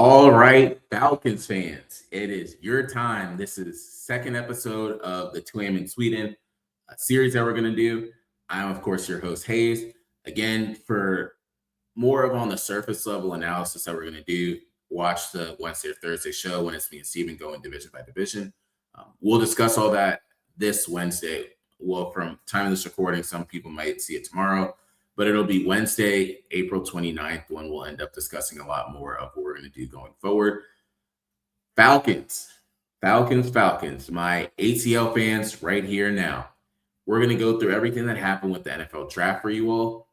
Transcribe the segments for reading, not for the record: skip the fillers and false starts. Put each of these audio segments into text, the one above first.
All right, Falcons fans, it is your time. This is second episode of the 2 a.m. in Sweden series that we're going to do. I'm, of course, your host, Hayes. Again, for more of on the surface level analysis that we're going to do, watch the Wednesday or Thursday show when it's me and Steven going division by division. We'll discuss all that this Wednesday. Well, from time of this recording, some people might see it tomorrow, but it'll be Wednesday, April 29th, when we'll end up discussing a lot more of what we're going to do going forward. Falcons, my ATL fans right here now. We're going to go through everything that happened with the NFL draft for you all.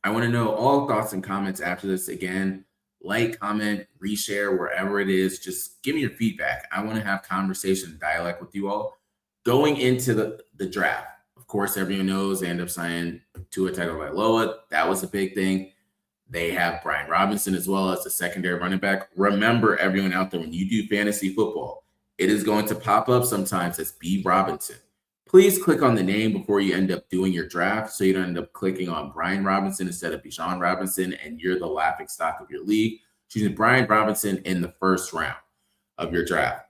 I want to know all thoughts and comments after this. Again, like, comment, reshare, wherever it is. Just give me your feedback. I want to have conversation and dialogue with you all. Going into the draft, of course, everyone knows they end up signing Tua Tagovailoa. That was a big thing. They have Brian Robinson as well as the secondary running back. Remember, everyone out there, when you do fantasy football, it is going to pop up sometimes as B. Robinson. Please click on the name before you end up doing your draft so you don't end up clicking on Brian Robinson instead of Bijan Robinson and you're the laughing stock of your league. Choosing Brian Robinson in the first round of your draft.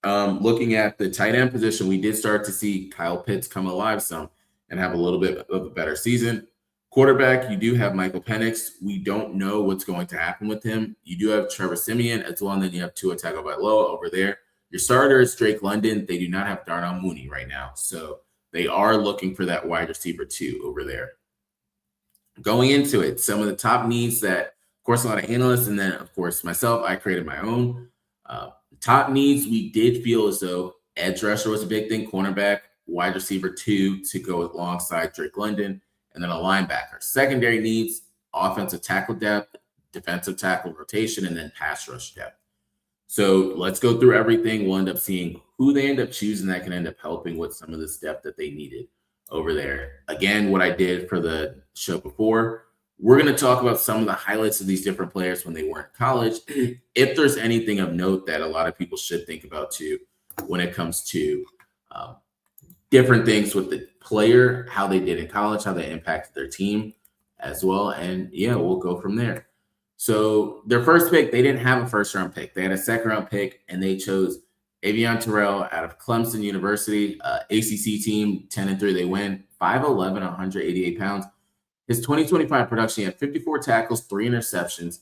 Looking at the tight end position, we did start to see Kyle Pitts come alive some and have a little bit of a better season. Quarterback, you do have Michael Penix. We don't know what's going to happen with him. You do have Trevor Siemian as well, and then you have Tua Tagovailoa over there. Your starter is Drake London. They do not have Darnell Mooney right now, so they are looking for that wide receiver too over there. Going into it, some of the top needs that, of course, a lot of analysts, and then, of course, myself, I created my own. Top needs, we did feel as though edge rusher was a big thing, cornerback, wide receiver 2 to go alongside Drake London, and then a linebacker. Secondary needs, offensive tackle depth, defensive tackle rotation, and then pass rush depth. So let's go through everything. We'll end up seeing who they end up choosing that can end up helping with some of this depth that they needed over there. Again, what I did for the show before, we're going to talk about some of the highlights of these different players when they were in college. If there's anything of note that a lot of people should think about too when it comes to different things with the player, how they did in college, how they impacted their team as well. And yeah, we'll go from there. So their first pick, they didn't have a first-round pick. They had a second-round pick, and they chose Avieon Terrell out of Clemson University, ACC team, 10-3. They win, 5'11", 188 pounds. His 2025 production, he had 54 tackles, 3 interceptions,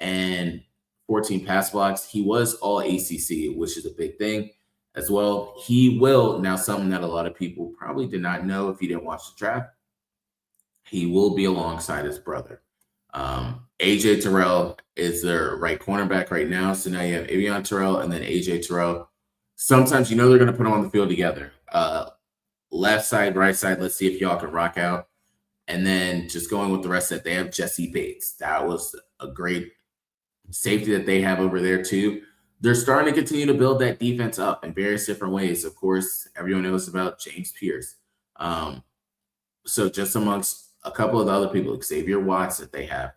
and 14 pass blocks. He was all ACC, which is a big thing as well. He will, now something that a lot of people probably did not know if you didn't watch the draft, he will be alongside his brother. AJ Terrell is their right cornerback right now. So now you have Avieon Terrell and then AJ Terrell. Sometimes they're going to put them on the field together. Left side, right side, let's see if y'all can rock out. And then just going with the rest of it, they have Jesse Bates. That was a great safety that they have over there too. They're starting to continue to build that defense up in various different ways. Of course, everyone knows about James Pierce. So just amongst a couple of the other people, Xavier Watts that they have.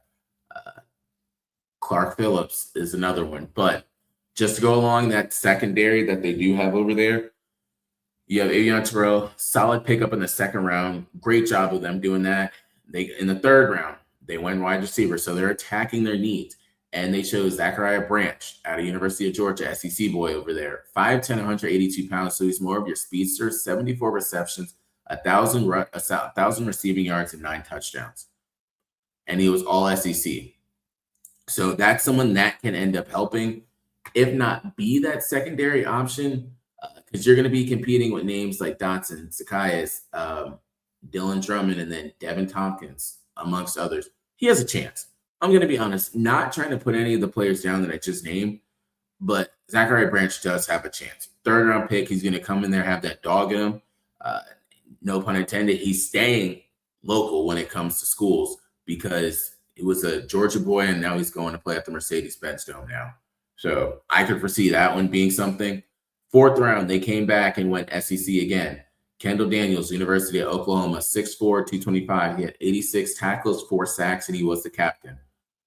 Clark Phillips is another one. But just to go along that secondary that they do have over there, you have Avieon Terrell, solid pickup in the second round. Great job of them doing that. In the third round, they went wide receiver, so they're attacking their needs. And they chose Zachariah Branch out of University of Georgia, SEC boy over there. 5'10", 182 pounds, so he's more of your speedster, 74 receptions, 1,000 receiving yards, and 9 touchdowns. And he was all SEC. So that's someone that can end up helping, if not be that secondary option, because you're going to be competing with names like Dotson, Zacchaeus, Dylan Drummond, and then Devin Tompkins, amongst others. He has a chance. I'm going to be honest, not trying to put any of the players down that I just named, but Zachariah Branch does have a chance. Third round pick, he's going to come in there, have that dog in him. No pun intended. He's staying local when it comes to schools because he was a Georgia boy and now he's going to play at the Mercedes-Benz Dome now. So I could foresee that one being something. Fourth round, they came back and went SEC again. Kendall Daniels, University of Oklahoma, 6'4", 225. He had 86 tackles, 4 sacks, and he was the captain.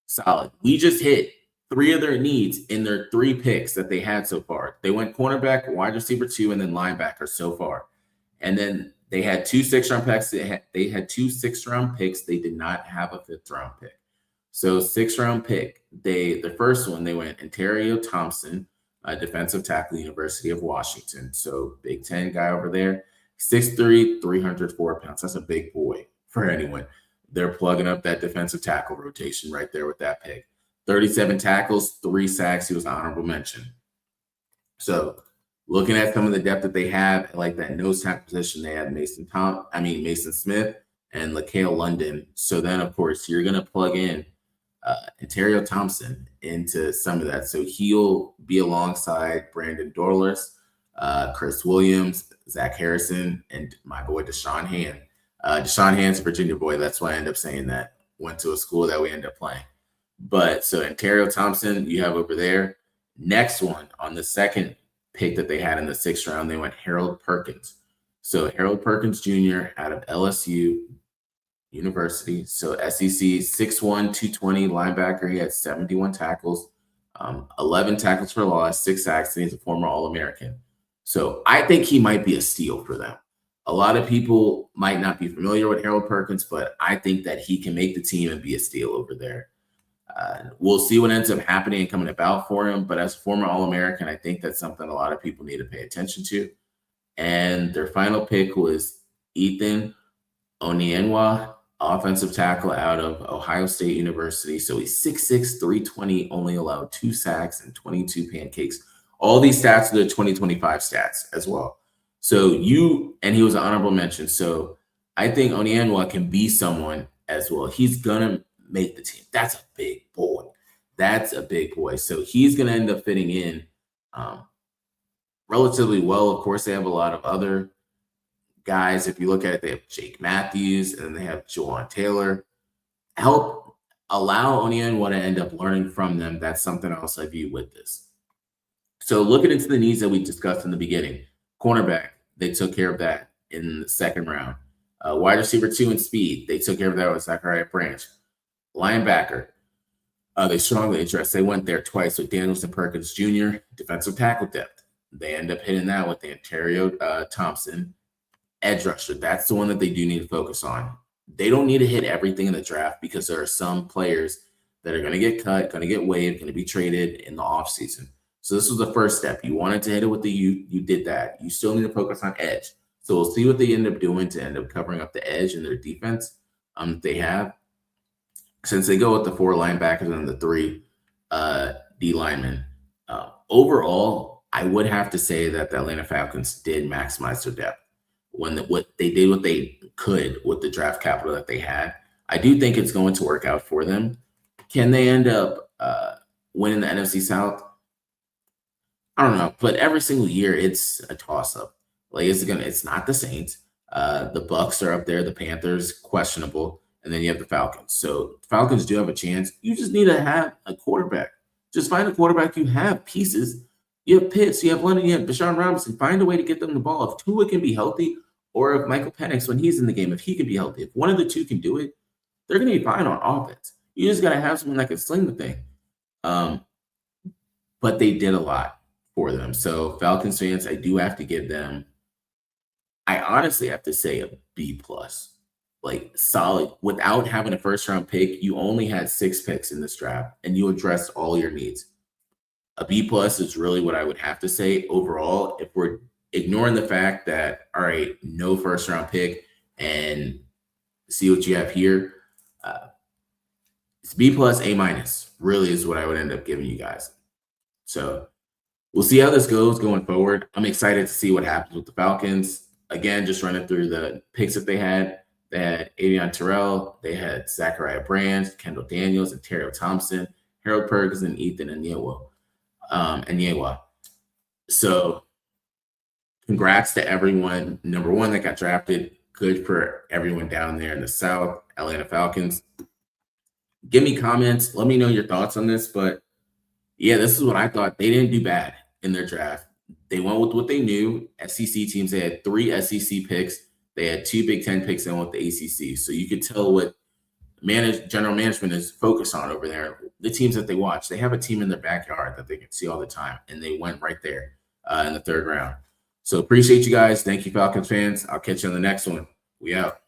Solid. We just hit 3 of their needs in their 3 picks that they had so far. They went cornerback, wide receiver 2, and then linebacker so far. And then they had 2 6-round picks. They had 2 6-round picks. They did not have a 5th-round pick. So 6th-round pick. the first one, they went Ontario Thompson, defensive tackle, University of Washington. So Big Ten guy over there, 6'3", 304 pounds. That's a big boy for anyone. They're plugging up that defensive tackle rotation right there with that pick. 37 tackles, 3 sacks. He was an honorable mention. So looking at some of the depth that they have, like that nose tackle position, they had Mason Smith and LaCale London. So then, of course, you're going to plug in Ontario Thompson into some of that. So he'll be alongside Brandon Dorlus, Chris Williams, Zach Harrison, and my boy Deshaun Hand. Deshaun Hand's a Virginia boy. That's why I end up saying that. Went to a school that we ended up playing. But so Ontario Thompson, you have over there. Next one, on the second pick that they had in the 6th round, they went Harold Perkins. So Harold Perkins Jr. out of LSU University. So SEC, 6'1", 220 linebacker. He had 71 tackles, 11 tackles for loss, 6 sacks, and he's a former All-American. So I think he might be a steal for them. A lot of people might not be familiar with Harold Perkins, but I think that he can make the team and be a steal over there. We'll see what ends up happening and coming about for him. But as a former All-American, I think that's something a lot of people need to pay attention to. And their final pick was Ethan Onienwa, offensive tackle out of Ohio State University. So he's 6'6", 320, only allowed 2 sacks and 22 pancakes. All these stats are the 2025 stats as well. So and he was an honorable mention. So I think Onienwa can be someone as well. He's going to make the team. That's a big boy. So he's going to end up fitting in relatively well. Of course, they have a lot of other guys. If you look at it, they have Jake Matthews and then they have Jawan Taylor. Help allow Onienwa to end up learning from them. That's something else I view with this. So looking into the needs that we discussed in the beginning, cornerback, they took care of that in the 2nd round. Wide receiver 2 in speed, they took care of that with Zachariah Branch. Linebacker, they strongly addressed. They went there twice with Daniels and Perkins Jr. Defensive tackle depth, they end up hitting that with Ontario Thompson. Edge rusher, that's the one that they do need to focus on. They don't need to hit everything in the draft because there are some players that are going to get cut, going to get waived, going to be traded in the offseason. So this was the first step. You wanted to hit it with the youth. You did that. You still need to focus on edge. So we'll see what they end up doing to end up covering up the edge in their defense they have. Since they go with the 4 linebackers and the 3 D linemen. Overall, I would have to say that the Atlanta Falcons did maximize their depth. What they could with the draft capital that they had. I do think it's going to work out for them. Can they end up winning the NFC South? I don't know, but every single year it's a toss-up. Like it's not the Saints. The Bucks are up there, the Panthers, questionable, and then you have the Falcons. So the Falcons do have a chance. You just need to have a quarterback. Just find a quarterback. You have pieces. You have Pitts, you have London, you have Deshaun Robinson. Find a way to get them the ball. If Tua can be healthy, or if Michael Penix, when he's in the game, if he can be healthy, if one of the two can do it, they're going to be fine on offense. You just got to have someone that can sling the thing. But they did a lot for them. So Falcons fans, I do have to give them, I honestly have to say a B+. Like solid. Without having a first-round pick, you only had 6 picks in this draft, and you addressed all your needs. A B+ is really what I would have to say overall. If we're ignoring the fact that, all right, no first-round pick, and see what you have here, it's B+, A- really is what I would end up giving you guys. So we'll see how this goes going forward. I'm excited to see what happens with the Falcons. Again, just running through the picks that they had. They had Avieon Terrell. They had Zachariah Branch, Kendall Daniels, and Ontario Thompson, Harold Perkins, and Ethan Onienwa. So congrats to everyone. Number one that got drafted. Good for everyone down there in the South, Atlanta Falcons. Give me comments. Let me know your thoughts on this. But yeah, this is what I thought. They didn't do bad in their draft. They went with what they knew. SEC teams, they had 3 SEC picks. They had 2 Big Ten picks in with the ACC. So you could tell what general management is focused on over there. The teams that they watch, they have a team in their backyard that they can see all the time. And they went right there in the 3rd round. So appreciate you guys. Thank you, Falcons fans. I'll catch you on the next one. We out.